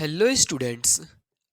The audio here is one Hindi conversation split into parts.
Hello students.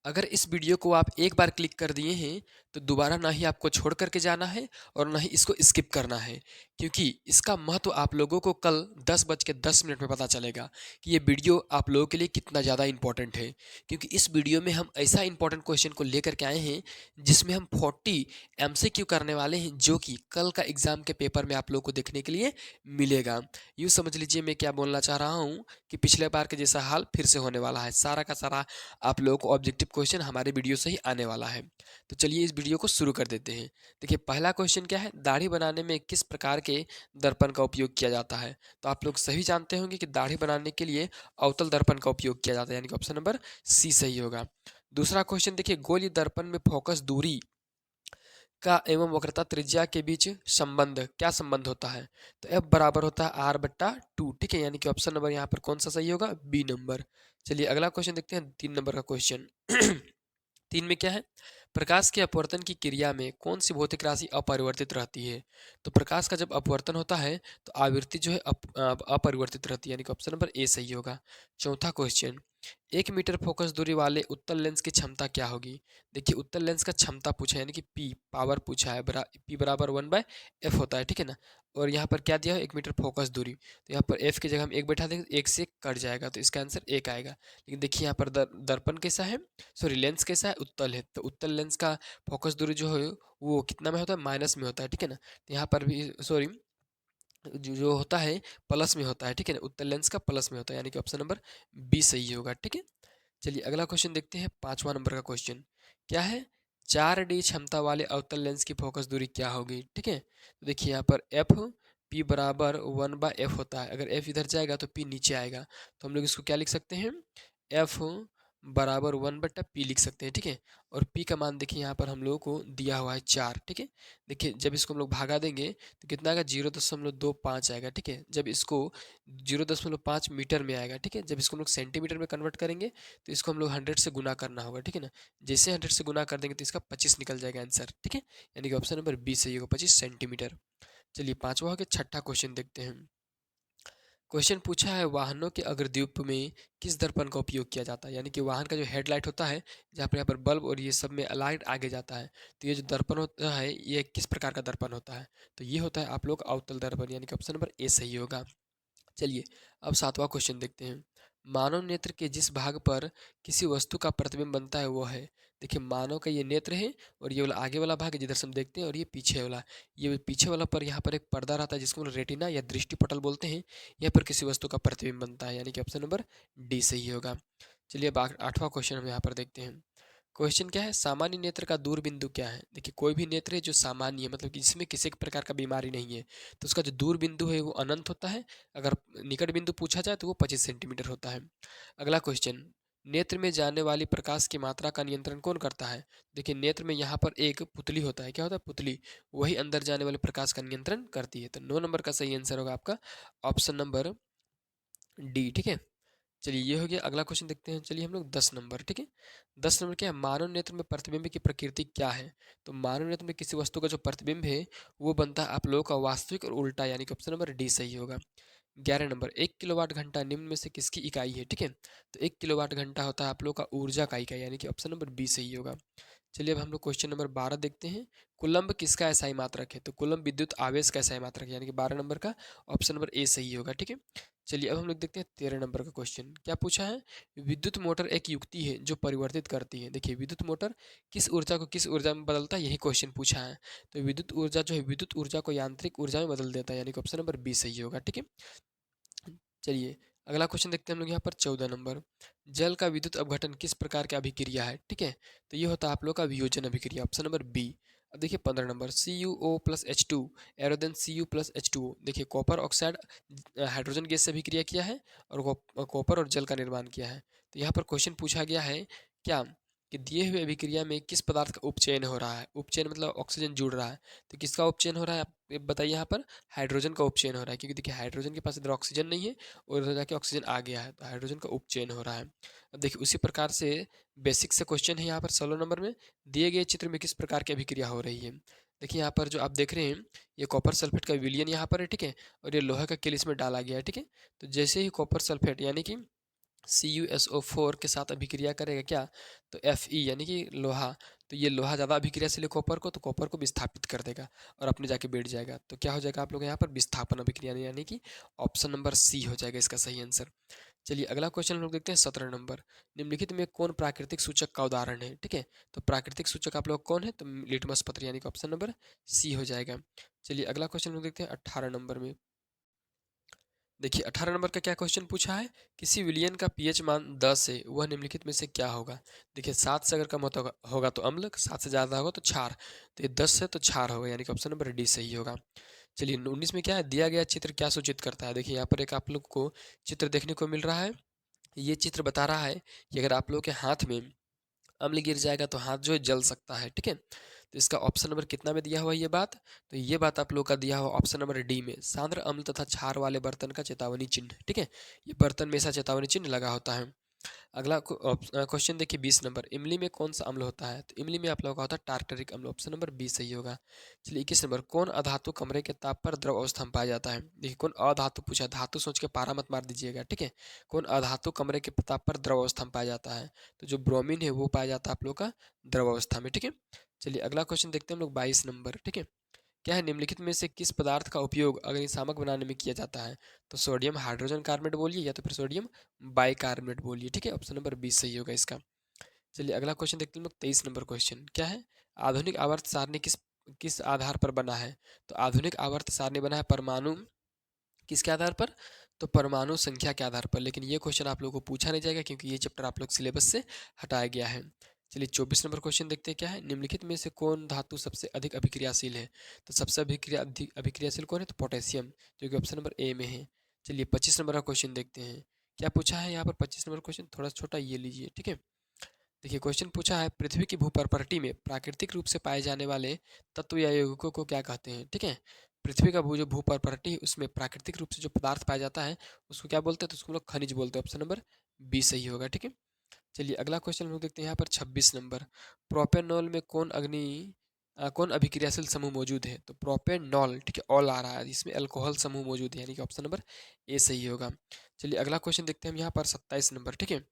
अगर इस वीडियो को आप एक बार क्लिक कर दिए हैं तो दोबारा ना ही आपको छोड़ करके जाना है और ना ही इसको स्किप करना है, क्योंकि इसका महत्व आप लोगों को कल 10:10 में पता चलेगा कि ये वीडियो आप लोगों के लिए कितना ज़्यादा इंपॉर्टेंट है। क्योंकि इस वीडियो में हम ऐसा इंपॉर्टेंट क्वेश्चन को लेकर के आए हैं जिसमें हम 40 एमसीक्यू करने वाले हैं, जो कि कल का एग्जाम के पेपर में आप लोगों को देखने के लिए मिलेगा। यूँ समझ लीजिए मैं क्या बोलना चाह रहा हूँ कि पिछले बार के जैसा हाल फिर से होने वाला है। सारा का सारा आप लोगों को ऑब्जेक्टिव क्वेश्चन हमारे वीडियो से ही आने वाला है। तो चलिए इस वीडियो को शुरू कर देते हैं। देखिए पहला क्वेश्चन क्या है, दाढ़ी बनाने में किस प्रकार के दर्पण का उपयोग किया जाता है। तो आप लोग सही जानते होंगे कि दाढ़ी बनाने के लिए अवतल दर्पण का उपयोग किया जाता है, यानी कि ऑप्शन नंबर सी सही होगा। दूसरा क्वेश्चन देखिए, गोलीय दर्पण में फोकस दूरी का एवं वक्रता त्रिज्या के बीच संबंध क्या संबंध होता है। तो एफ बराबर होता है R/2। ठीक है, यानी कि ऑप्शन नंबर यहाँ पर कौन सा सही होगा, बी नंबर। चलिए अगला क्वेश्चन देखते हैं, 3 नंबर का क्वेश्चन। 3 में क्या है, प्रकाश के अपवर्तन की क्रिया में कौन सी भौतिक राशि अपरिवर्तित रहती है। तो प्रकाश का जब अपवर्तन होता है तो आवृत्ति जो है अपरिवर्तित रहती है, यानी कि ऑप्शन नंबर ए सही होगा। चौथा क्वेश्चन, 1 मीटर फोकस दूरी वाले उत्तल लेंस की क्षमता क्या होगी। देखिए उत्तल लेंस का क्षमता पूछा है, यानी कि पी पावर पूछा है, पी बराबर 1/f होता है। ठीक है ना, और यहाँ पर क्या दिया है, 1 मीटर फोकस दूरी, तो यहाँ पर एफ की जगह हम एक बैठा देंगे, एक से कट जाएगा, तो इसका आंसर एक आएगा। लेकिन देखिए यहाँ पर दर्पण कैसा है, सॉरी लेंस कैसा है, उत्तल है, तो उत्तल लेंस का फोकस दूरी जो है वो कितना में होता है, माइनस में होता है। ठीक है ना, तो यहाँ पर भी सॉरी जो जो होता है प्लस में होता है। ठीक है ना, उत्तल लेंस का प्लस में होता है, यानी कि ऑप्शन नंबर बी सही होगा। ठीक है, चलिए अगला क्वेश्चन देखते हैं, 5वां नंबर का क्वेश्चन क्या है, 4D क्षमता वाले अवतल लेंस की फोकस दूरी क्या होगी। ठीक है, तो देखिए यहाँ पर एफ पी बराबर 1/f होता है, अगर एफ इधर जाएगा तो पी नीचे आएगा, तो हम लोग इसको क्या लिख सकते हैं, एफ बराबर 1/p लिख सकते हैं। ठीक है, और p का मान देखिए यहाँ पर हम लोगों को दिया हुआ है 4। ठीक है, देखिए जब इसको हम लोग भागा देंगे तो कितना आएगा, 0.25 आएगा। ठीक है, जब इसको 0.5 मीटर में आएगा। ठीक है, जब इसको हम लोग सेंटीमीटर में कन्वर्ट करेंगे तो इसको हम लोग 100 से गुना करना होगा। ठीक है ना, जैसे 100 से गुना कर देंगे तो इसका 25 निकल जाएगा आंसर। ठीक है, यानी कि ऑप्शन नंबर बी सही होगा, 25 सेंटीमीटर। चलिए पांचवा हो गया, छठा क्वेश्चन देखते हैं। क्वेश्चन पूछा है, वाहनों के अग्रद्वीप में किस दर्पण का उपयोग किया जाता है। यानी कि वाहन का जो हेडलाइट होता है, जहाँ पर यहाँ पर बल्ब और ये सब में लाइट आगे जाता है, तो ये जो दर्पण होता है ये किस प्रकार का दर्पण होता है। तो ये होता है आप लोग अवतल दर्पण, यानी कि ऑप्शन नंबर ए सही होगा। चलिए अब 7वां क्वेश्चन देखते हैं, मानव नेत्र के जिस भाग पर किसी वस्तु का प्रतिबिंब बनता है वो है। देखिए मानव का ये नेत्र है और ये वाला आगे वाला भाग है जिधर से हम देखते हैं, और ये पीछे वाला, ये पीछे वाला पर यहाँ पर एक पर्दा रहता है जिसको हम लोग रेटिना या दृष्टि पटल बोलते हैं। यहाँ पर किसी वस्तु का प्रतिबिंब बनता है, यानी कि ऑप्शन नंबर डी सही होगा। चलिए अब 8वां क्वेश्चन हम यहाँ पर देखते हैं। क्वेश्चन क्या है, सामान्य नेत्र का दूर बिंदु क्या है। देखिए कोई भी नेत्र है जो सामान्य है, मतलब कि जिसमें किसी प्रकार का बीमारी नहीं है, तो उसका जो दूर बिंदु है वो अनंत होता है। अगर निकट बिंदु पूछा जाए तो वो 25 सेंटीमीटर होता है। अगला क्वेश्चन, नेत्र में जाने वाली प्रकाश की मात्रा का नियंत्रण कौन करता है। देखिए नेत्र में यहाँ पर एक पुतली होता है, क्या होता है, पुतली, वही अंदर जाने वाले प्रकाश का नियंत्रण करती है। तो 9 नंबर का सही आंसर होगा आपका ऑप्शन नंबर डी। ठीक है, चलिए ये हो गया। अगला क्वेश्चन देखते हैं, चलिए हम लोग 10 नंबर। ठीक है, 10 नंबर क्या है, मानव नेत्र में प्रतिबिंब की प्रकृति क्या है। तो मानव नेत्र में किसी वस्तु का जो प्रतिबिंब है वो बनता है आप लोगों का वास्तविक और उल्टा, यानी कि ऑप्शन नंबर डी सही होगा। 11 नंबर, 1 किलोवाट घंटा निम्न में से किसकी इकाई है। ठीक है, तो 1 किलोवाट घंटा होता है आप लोग का ऊर्जा का इकाई, यानी कि ऑप्शन नंबर बी सही होगा। चलिए अब हम लोग क्वेश्चन नंबर 12 देखते हैं, कुलम्ब किसका एसआई मात्रक है। तो कुलम्ब विद्युत आवेश का एसआई मात्रक है, यानी कि 12 नंबर का ऑप्शन नंबर ए सही होगा। ठीक है, चलिए अब हम लोग देखते हैं 13 नंबर का क्वेश्चन, क्या पूछा है, विद्युत मोटर एक युक्ति है जो परिवर्तित करती है। देखिए विद्युत मोटर किस ऊर्जा को किस ऊर्जा में बदलता है, यही क्वेश्चन पूछा है। तो विद्युत ऊर्जा जो है विद्युत ऊर्जा को यांत्रिक ऊर्जा में बदल देता है, यानी कि ऑप्शन नंबर बी सही होगा। ठीक है, चलिए अगला क्वेश्चन देखते हैं हम लोग यहाँ पर 14 नंबर, जल का विद्युत अपघटन किस प्रकार की अभिक्रिया है। ठीक है, तो ये होता है आप लोग का वियोजन अभिक्रिया, ऑप्शन नंबर बी। अब देखिए 15 number, CuO+H2 arrow then Cu+H2O। देखिए कॉपर ऑक्साइड हाइड्रोजन गैस से अभिक्रिया किया है और कॉपर और जल का निर्माण किया है। तो यहाँ पर क्वेश्चन पूछा गया है क्या, कि दिए हुए अभिक्रिया में किस पदार्थ का उपचयन हो रहा है। उपचयन मतलब ऑक्सीजन जुड़ रहा है, तो किसका उपचयन हो रहा है आप ये बताइए। यहाँ पर हाइड्रोजन का उपचयन हो रहा है, क्योंकि देखिए हाइड्रोजन के पास इधर ऑक्सीजन नहीं है और इधर जाके ऑक्सीजन आ गया है, तो हाइड्रोजन का उपचयन हो रहा है। अब देखिए उसी प्रकार से बेसिक से क्वेश्चन है यहाँ पर 16 नंबर में, दिए गए चित्र में किस प्रकार की अभिक्रिया हो रही है। देखिए यहाँ पर जो आप देख रहे हैं ये कॉपर सल्फेट का विलयन यहाँ पर है। ठीक है, और ये लोहे का किल इसमें डाला गया है। ठीक है, तो जैसे ही कॉपर सल्फेट यानी कि CuSO4 के साथ अभिक्रिया करेगा क्या, तो Fe यानी कि लोहा, तो ये लोहा ज़्यादा अभिक्रियाशील है कॉपर को, तो कॉपर को विस्थापित कर देगा और अपने जाके बैठ जाएगा। तो क्या हो जाएगा आप लोग यहाँ पर विस्थापन अभिक्रिया, यानी कि ऑप्शन नंबर सी हो जाएगा इसका सही आंसर। चलिए अगला क्वेश्चन हम लोग देखते हैं 17 नंबर। निम्नलिखित में कौन प्राकृतिक सूचक का उदाहरण है, ठीक है। तो प्राकृतिक सूचक आप लोग कौन है, तो लिटमस पत्र, यानी कि ऑप्शन नंबर सी हो जाएगा। चलिए अगला क्वेश्चन हम लोग देखते हैं 18 नंबर में। देखिए 18 नंबर का क्या क्वेश्चन पूछा है, किसी विलियन का पीएच मान 10 है, वह निम्नलिखित में से क्या होगा। देखिए 7 से अगर कम होगा तो अम्ल, 7 से ज़्यादा होगा तो क्षार, तो ये 10 है तो क्षार होगा, यानी कि ऑप्शन नंबर डी सही होगा। चलिए 19 में क्या है, दिया गया चित्र क्या सूचित करता है। देखिए यहाँ पर एक आप लोग को चित्र देखने को मिल रहा है। ये चित्र बता रहा है कि अगर आप लोग के हाथ में अम्ल गिर जाएगा तो हाथ जो है जल सकता है, ठीक है। तो इसका ऑप्शन नंबर कितना में दिया हुआ है ये बात, तो ये बात आप लोग का दिया हुआ ऑप्शन नंबर डी में, सांद्र अम्ल तथा क्षार वाले बर्तन का चेतावनी चिन्ह, ठीक है। ये बर्तन में ऐसा चेतावनी चिन्ह लगा होता है। अगला क्वेश्चन देखिए 20 नंबर, इमली में कौन सा अम्ल होता है, तो इमली में आप लोगों का होता है टार्टरिक अम्ल, ऑप्शन नंबर बी सही होगा। चलिए 21 नंबर, कौन अधातु कमरे के ताप पर द्रव अवस्था में पाया जाता है। देखिए कौन अधातु पूछा, धातु सोच के पारा मत मार दीजिएगा, ठीक है। कौन अधातु कमरे के ताप पर द्रव अवस्था में पाया जाता है, तो जो ब्रोमीन है वो पाया जाता है आप लोग का द्रव अवस्था में, ठीक है। चलिए अगला क्वेश्चन देखते हैं हम लोग 22 नंबर, ठीक है। क्या है, निम्नलिखित में से किस पदार्थ का उपयोग अग्निशामक बनाने में किया जाता है, तो सोडियम हाइड्रोजन कार्बोनेट बोलिए या तो फिर सोडियम बाइकार्बोनेट बोलिए, ठीक है। ऑप्शन नंबर 20 सही होगा इसका। चलिए अगला क्वेश्चन देखते हैं हम लोग 23 नंबर क्वेश्चन, क्या है, आधुनिक आवर्त सारणी किस किस आधार पर बना है, तो आधुनिक आवर्त सारणी बना है परमाणु, किसके आधार पर, तो परमाणु संख्या के आधार पर। लेकिन ये क्वेश्चन आप लोगों को पूछा नहीं जाएगा क्योंकि ये चैप्टर आप लोग सिलेबस से हटाया गया है। चलिए 24 नंबर क्वेश्चन देखते हैं, क्या है, निम्नलिखित में से कौन धातु सबसे अधिक अभिक्रियाशील है, तो सबसे अभिक्रियाशील कौन है, तो पोटेशियम, जो कि ऑप्शन नंबर ए में है। चलिए 25 नंबर का क्वेश्चन देखते हैं, क्या पूछा है यहाँ पर 25 नंबर क्वेश्चन, थोड़ा छोटा ये लीजिए, ठीक है। देखिए क्वेश्चन पूछा है, पृथ्वी की भूप्रकृति में प्राकृतिक रूप से पाए जाने वाले तत्व या यौगिकों को क्या कहते हैं, ठीक है। पृथ्वी का जो भूप्रकृति है उसमें प्राकृतिक रूप से जो पदार्थ पाया जाता है उसको क्या बोलते हैं, तो उसको हम लोग खनिज बोलते हैं, ऑप्शन नंबर बी सही होगा, ठीक है। चलिए अगला क्वेश्चन हम लोग देखते हैं यहाँ पर 26 नंबर, प्रोपेनॉल में कौन अभिक्रियाशील समूह मौजूद है, तो प्रोपेनॉल, ठीक है, ऑल आ रहा है, इसमें अल्कोहल समूह मौजूद है, यानी कि ऑप्शन नंबर ए सही होगा। चलिए अगला क्वेश्चन देखते हैं हम यहाँ पर 27 नंबर, ठीक है।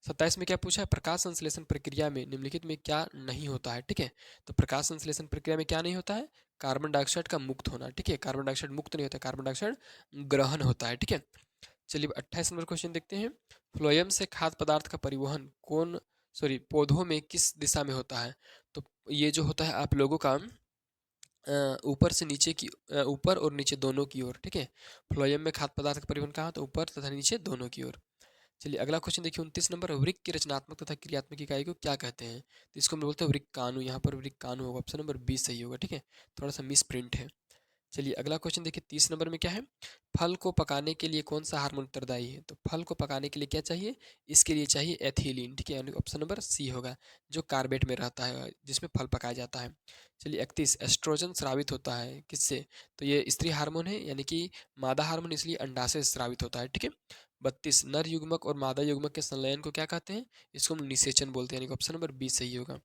27 में क्या पूछा है, प्रकाश संश्लेषण प्रक्रिया में निम्नलिखित में क्या नहीं होता है, ठीक है। तो प्रकाश संश्लेषण प्रक्रिया में क्या नहीं होता है, कार्बन डाइऑक्साइड का मुक्त होना, ठीक है। कार्बन डाइऑक्साइड मुक्त नहीं होता, कार्बन डाइऑक्साइड ग्रहण होता है, ठीक है। चलिए 28 नंबर क्वेश्चन देखते हैं, फ्लोएम से खाद्य पदार्थ का परिवहन पौधों में किस दिशा में होता है, तो ये जो होता है आप लोगों का ऊपर से नीचे की, ऊपर और नीचे दोनों की ओर, ठीक है। फ्लोएम में खाद्य पदार्थ का परिवहन कहाँ, तो ऊपर तथा नीचे दोनों की ओर। चलिए अगला क्वेश्चन देखिए 29 नंबर, वृक्क की रचनात्मक तथा क्रियात्मक इकाई को क्या कहते हैं, तो इसको हम बोलते हैं वृक्काणु, यहाँ पर वृक्काणु होगा, ऑप्शन नंबर 20 सही होगा, ठीक है। थोड़ा सा मिस प्रिंट है। चलिए अगला क्वेश्चन देखिए 30 नंबर में क्या है, फल को पकाने के लिए कौन सा हार्मोन उत्तरदायी है, तो फल को पकाने के लिए क्या चाहिए, इसके लिए चाहिए एथिलीन, ठीक है, यानी ऑप्शन नंबर सी होगा, जो कार्बेट में रहता है जिसमें फल पकाया जाता है। चलिए 31, एस्ट्रोजन स्रावित होता है किससे, तो ये स्त्री हार्मोन है, यानी कि मादा हार्मोन, इसलिए अंडा से स्रावित होता है, ठीक है। 32, नर युग्मक और मादा युग्मक के संलयन को क्या कहते हैं, इसको हम निषेचन बोलते हैं, यानी कि ऑप्शन नंबर बी सही होगा।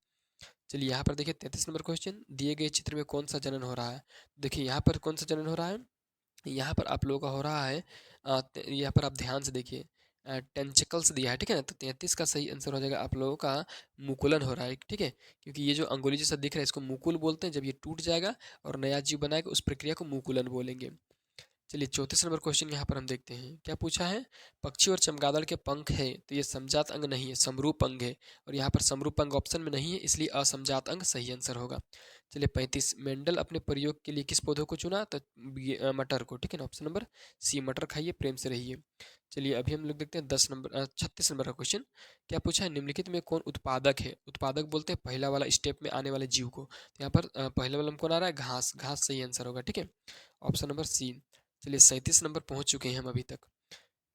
चलिए यहाँ पर देखिए 33 नंबर क्वेश्चन, दिए गए चित्र में कौन सा जनन हो रहा है, देखिए यहाँ पर कौन सा जनन हो रहा है, यहाँ पर आप लोगों का हो रहा है यहाँ पर आप ध्यान से देखिए, टेंटिकल्स दिया है, ठीक है ना, तो 33 का सही आंसर हो जाएगा आप लोगों का मुकुलन हो रहा है, ठीक है। क्योंकि ये जो अंगुली जैसा दिख रहा है इसको मुकुल बोलते हैं, जब ये टूट जाएगा और नया जीव बनाएगा उस प्रक्रिया को मुकुलन बोलेंगे। चलिए 34 नंबर क्वेश्चन यहाँ पर हम देखते हैं, क्या पूछा है, पक्षी और चमगादड़ के पंख है, तो ये समजात अंग नहीं है, समरूप अंग है, और यहाँ पर समरूप अंग ऑप्शन में नहीं है, इसलिए असमजात अंग सही आंसर होगा। चलिए 35, मेंडल अपने प्रयोग के लिए किस पौधे को चुना, तो मटर को, ठीक है ना, ऑप्शन नंबर सी, मटर खाइए प्रेम से रहिए। चलिए अभी हम लोग देखते हैं 36 नंबर का क्वेश्चन, क्या पूछा है, निम्नलिखित में कौन उत्पादक है, उत्पादक बोलते हैं पहला वाला स्टेप में आने वाले जीव को, तो यहाँ पर पहले वाला में कौन आ रहा है, घास, घास सही आंसर होगा, ठीक है, ऑप्शन नंबर सी। चलिए 37 नंबर पहुंच चुके हैं हम अभी तक,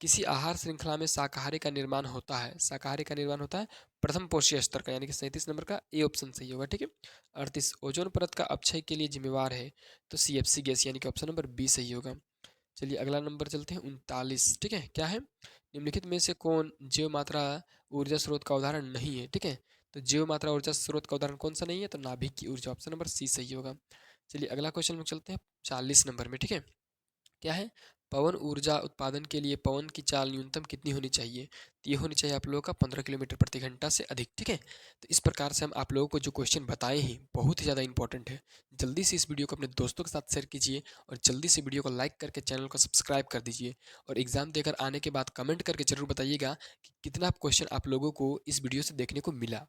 किसी आहार श्रृंखला में शाकाहारी का निर्माण होता है, शाकाहारी का निर्माण होता है प्रथम पोषीय स्तर का, यानी कि 37 नंबर का ए ऑप्शन सही होगा, ठीक है। 38, ओजोन परत का अपक्षय के लिए जिम्मेवार है, तो CFC गैस, यानी कि ऑप्शन नंबर बी सही होगा। चलिए अगला नंबर चलते हैं 39, ठीक है, क्या है, निम्नलिखित में से कौन जीव मात्रा ऊर्जा स्रोत का उदाहरण नहीं है, ठीक है। तो जीव मात्रा ऊर्जा स्रोत का उदाहरण कौन सा नहीं है, तो नाभिक की ऊर्जा, ऑप्शन नंबर सी सही होगा। चलिए अगला क्वेश्चन में चलते हैं 40 नंबर में, ठीक है, क्या है, पवन ऊर्जा उत्पादन के लिए पवन की चाल न्यूनतम कितनी होनी चाहिए? तो ये होनी चाहिए आप लोगों का 15 किलोमीटर प्रति घंटा से अधिक, ठीक है। तो इस प्रकार से हम आप लोगों को जो क्वेश्चन बताए हैं बहुत ही ज़्यादा इंपॉर्टेंट है। जल्दी से इस वीडियो को अपने दोस्तों के साथ शेयर कीजिए और जल्दी से वीडियो को लाइक करके चैनल को सब्सक्राइब कर दीजिए। और एग्जाम देकर आने के बाद कमेंट करके जरूर बताइएगा कि कितना क्वेश्चन आप लोगों को इस वीडियो से देखने को मिला।